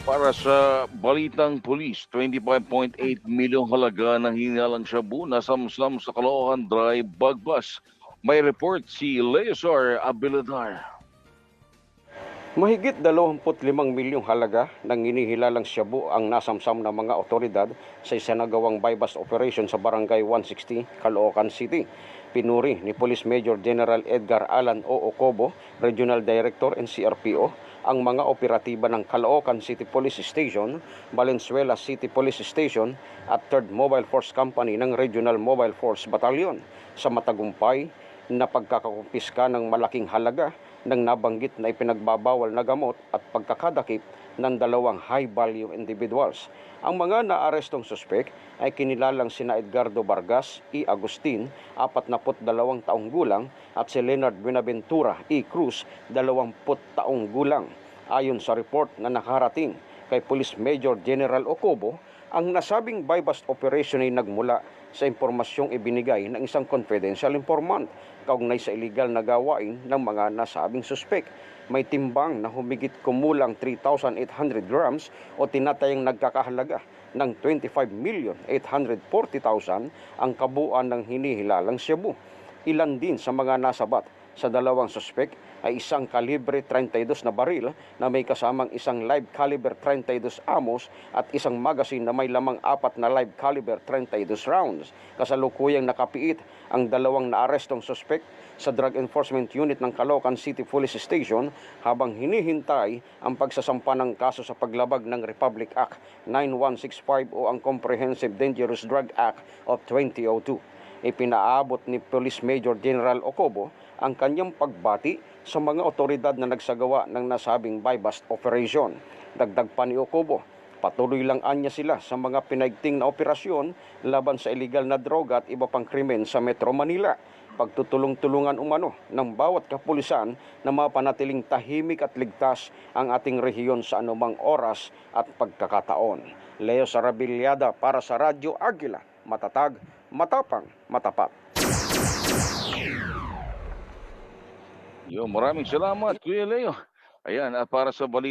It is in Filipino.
Para sa balitang pulis, 25.8 milyong halaga ng hinalang shabu na samsam sa Caloocan Drive Bagbas. May report si Leosar Abeladar. Mahigit 25 milyong halaga ng inihilalang shabu ang nasamsam ng mga otoridad sa isinagawang bypass operation sa Barangay 160, Caloocan City. Pinuri ni Police Major General Edgar Alan O. Ocobo, Regional Director NCRPO, ang mga operatiba ng Caloocan City Police Station, Valenzuela City Police Station at 3rd Mobile Force Company ng Regional Mobile Force Battalion sa matagumpay na pagkakakumpiska ng malaking halaga ng nabanggit na ipinagbabawal na gamot at pagkakadakip ng 2 high-value individuals. Ang mga naarestong suspek ay kinilalang sina Edgardo Vargas E. Agustin, 42 taong gulang, at si Leonard Buenaventura E. Cruz, 20 taong gulang. Ayon sa report na nakarating kay Police Major General Ocobo, ang nasabing bypass operation ay nagmula sa impormasyong ibinigay ng isang confidential informant kaugnay sa iligal na gawain ng mga nasabing suspek. May timbang na humigit kumulang 3,800 grams o tinatayang nagkakahalaga ng 25,840,000 ang kabuuan ng hinihilalang shabu. Ilan din sa mga nasabat sa 2 suspek ay isang kalibre 32 na baril na may kasamang isang live caliber 32 amos at isang magazine na may lamang 4 na live caliber 32 rounds. Kasalukuyang nakapiit ang 2 naarestong suspek sa Drug Enforcement Unit ng Caloocan City Police Station habang hinihintay ang pagsasampa ng kaso sa paglabag ng Republic Act 9165 o ang Comprehensive Dangerous Drug Act of 2002. Ipinaabot ni Police Major General Ocobo ang kanyang pagbati sa mga otoridad na nagsagawa ng nasabing bypass operation. Dagdag pa ni Ocobo, patuloy lang anya sila sa mga pinaigting na operasyon laban sa iligal na droga at iba pang krimen sa Metro Manila. Pagtutulong-tulungan umano ng bawat kapulisan na mapanatiling tahimik at ligtas ang ating rehiyon sa anumang oras at pagkakataon. Leo Sarabiliada para sa Radyo Agila, matatag, matapang, matapat. Maraming salamat, Kuya Leo. Ayan, para sa balita